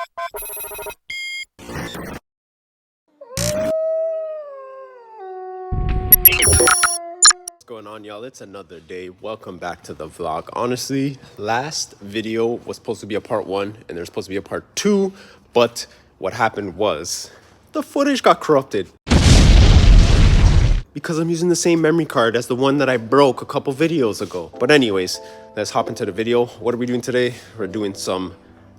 What's going on, y'all? It's another day. Welcome back to the vlog. Honestly, last video was supposed to be a part 1 and there's supposed to be a part 2, but what happened was the footage got corrupted because I'm using the same memory card as the one that I broke a couple videos ago. But anyways, let's hop into the video. What are we doing today? We're doing some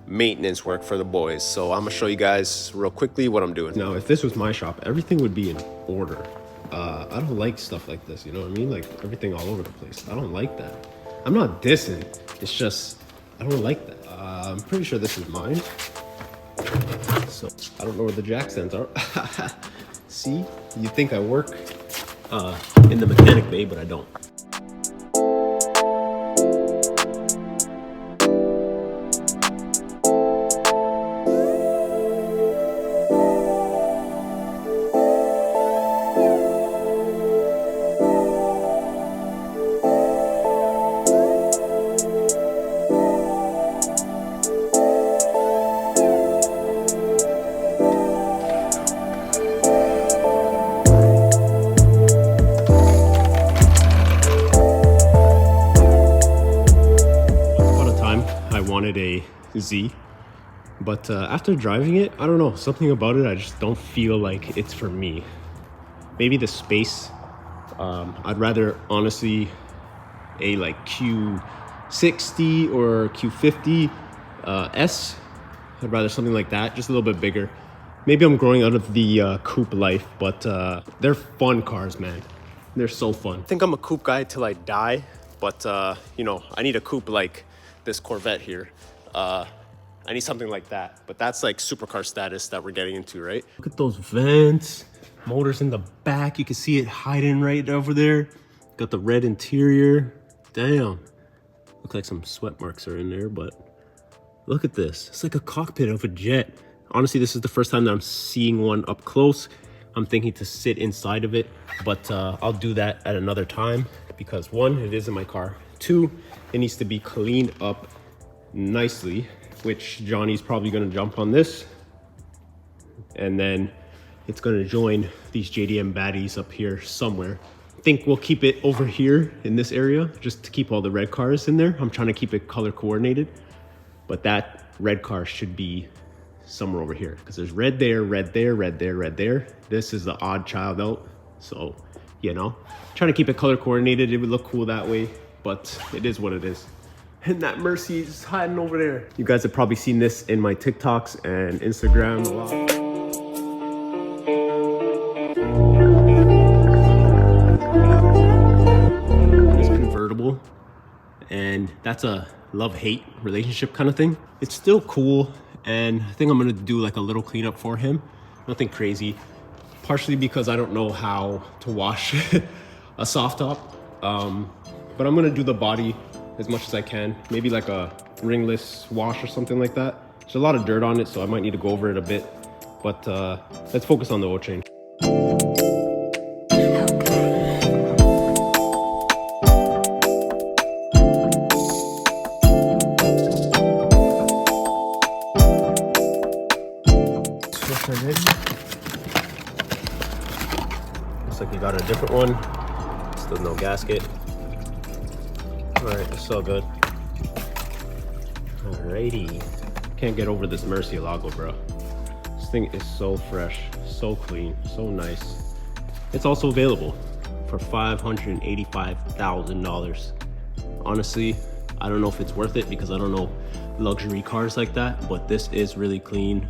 maintenance work for the boys. So I'm gonna show you guys real quickly what I'm doing. Now, if this was my shop, everything would be in order. I don't like stuff like this, you know what I mean? Like everything all over the place. I don't like that. I'm not dissing. It's just, I don't like that. I'm pretty sure this is mine. So I don't know where the jack stands are. See, you think I work in the mechanic bay, but I don't. Wanted a Z, but after driving it, I don't know, something about it, I just don't feel like it's for me. Maybe the space. I'd rather honestly a like Q60 or Q50 S. I'd rather something like that, just a little bit bigger. Maybe I'm growing out of the coupe life, but they're fun cars, man. They're so fun. I think I'm a coupe guy till I die, but you know, I need a coupe like this Corvette here. I need something like that, but that's like supercar status that we're getting into, right? Look at those vents, motors in the back. You can see it hiding right over there. Got the red interior. Damn, looks like some sweat marks are in there, but look at this. It's like a cockpit of a jet. Honestly, this is the first time that I'm seeing one up close. I'm thinking to sit inside of it, but I'll do that at another time because 1, it is in my car. 2, it needs to be cleaned up nicely, which Johnny's probably gonna jump on this. And then it's gonna join these JDM baddies up here somewhere. I think we'll keep it over here in this area just to keep all the red cars in there. I'm trying to keep it color coordinated, but that red car should be somewhere over here because there's red there, red there, red there, red there. This is the odd child out. So, you know, trying to keep it color coordinated. It would look cool that way, but it is what it is. And that Mercy is hiding over there. You guys have probably seen this in my TikToks and Instagram a lot. It's convertible, and that's a love-hate relationship kind of thing. It's still cool, and I think I'm gonna do like a little cleanup for him. Nothing crazy. Partially because I don't know how to wash a soft top. But I'm gonna do the body as much as I can. Maybe like a ringless wash or something like that. There's a lot of dirt on it, so I might need to go over it a bit. But let's focus on the oil change. Looks like you got a different one. Still no gasket. Alright, it's all good. Alrighty. Can't get over this Murcielago, bro. This thing is so fresh, so clean, so nice. It's also available for $585,000. Honestly, I don't know if it's worth it because I don't know luxury cars like that, but this is really clean.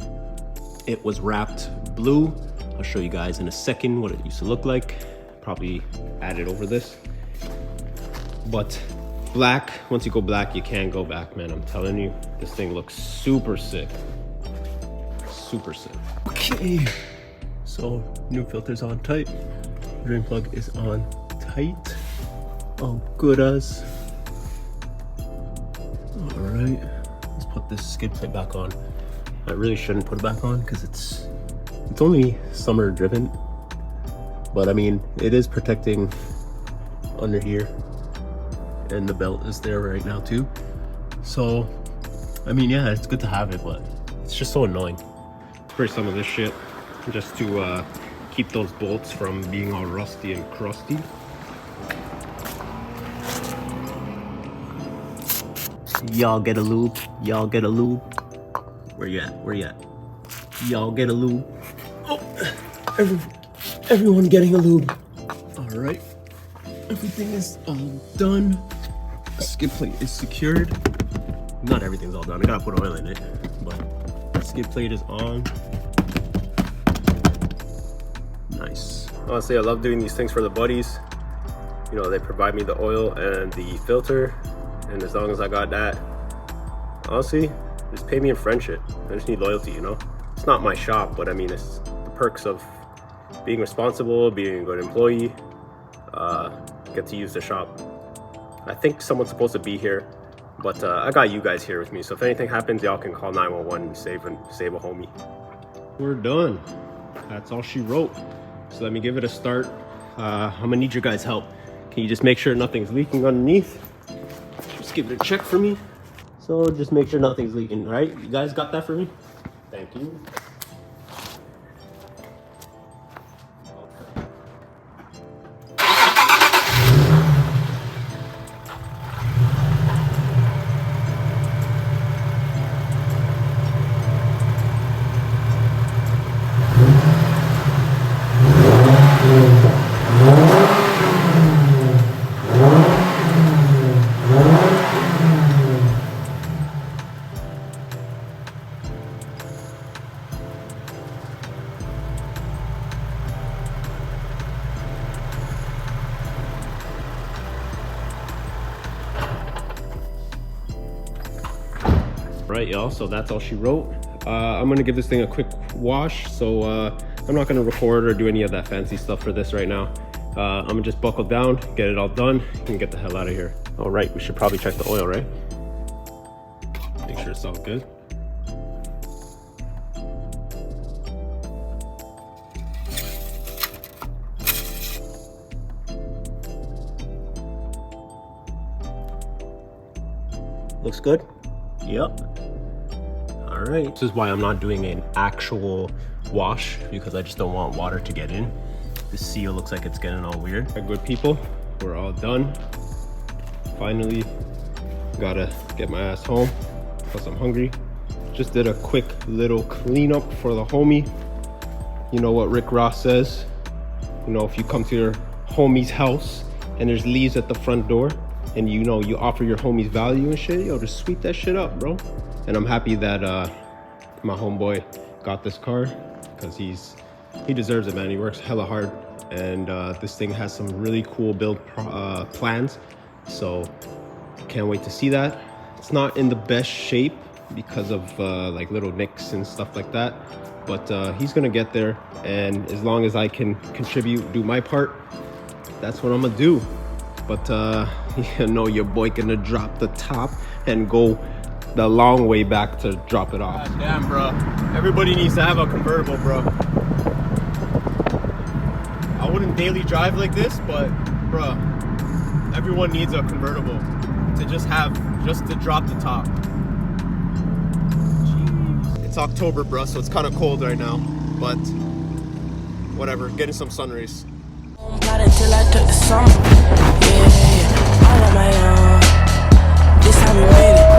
It was wrapped blue. I'll show you guys in a second what it used to look like. Probably add it over this. But black, once you go black, you can't go back, man. I'm telling you, this thing looks super sick. Super sick. Okay, so new filter's on tight. Drain plug is on tight. Oh, good as. All right, let's put this skid plate back on. I really shouldn't put it back on because it's only summer driven, but I mean, it is protecting under here, and the belt is there right now too. So I mean, yeah, it's good to have it, but It's just so annoying. Spray some of this shit just to keep those bolts from being all rusty and crusty. Y'all get a lube. Y'all get a lube. Where you at? Where you at? Y'all get a lube. Oh, everyone getting a lube. All right. Everything is all done. Skid plate is secured. Not everything's all done. I gotta put oil in it, but skid plate is on. Nice. Honestly, I love doing these things for the buddies. You know, they provide me the oil and the filter, and as long as I got that, honestly, just pay me in friendship. I just need loyalty, you know? It's not my shop, but I mean, it's the perks of being responsible, being a good employee, get to use the shop. I think someone's supposed to be here, but I got you guys here with me, so if anything happens, y'all can call 911 and save a homie. We're done. That's all she wrote. So let me give it a start. I'm gonna need your guys' help. Can you just make sure nothing's leaking underneath? Just give it a check for me. So just make sure nothing's leaking, right? You guys got that for me? Thank you. Right, y'all, so that's all she wrote. I'm gonna give this thing a quick wash, so I'm not gonna record or do any of that fancy stuff for this right now. I'm gonna just buckle down, get it all done, and get the hell out of here. All right, we should probably check the oil, right? Make sure it's all good. Looks good? Yep. All right. This is why I'm not doing an actual wash, because I just don't want water to get in. The seal looks like it's getting all weird. Good people, we're all done. Finally, gotta get my ass home, plus I'm hungry. Just did a quick little cleanup for the homie. You know what Rick Ross says? You know, if you come to your homie's house and there's leaves at the front door, and you know, you offer your homies value and shit, yo, just sweep that shit up, bro. And I'm happy that my homeboy got this car, because he deserves it, man. He works hella hard, and this thing has some really cool build plans, so can't wait to see that. It's not in the best shape because of like little nicks and stuff like that, but he's gonna get there, and as long as I can contribute, do my part, that's what I'm gonna do. But you know, your boy gonna drop the top and go the long way back to drop it off. God damn, bro. Everybody needs to have a convertible, bro. I wouldn't daily drive like this, but bro, everyone needs a convertible to just to drop the top. Jeez. It's October, bro, so it's kind of cold right now, but whatever, getting some sun rays. Until I took the summer, yeah, all on my own. This time we waited.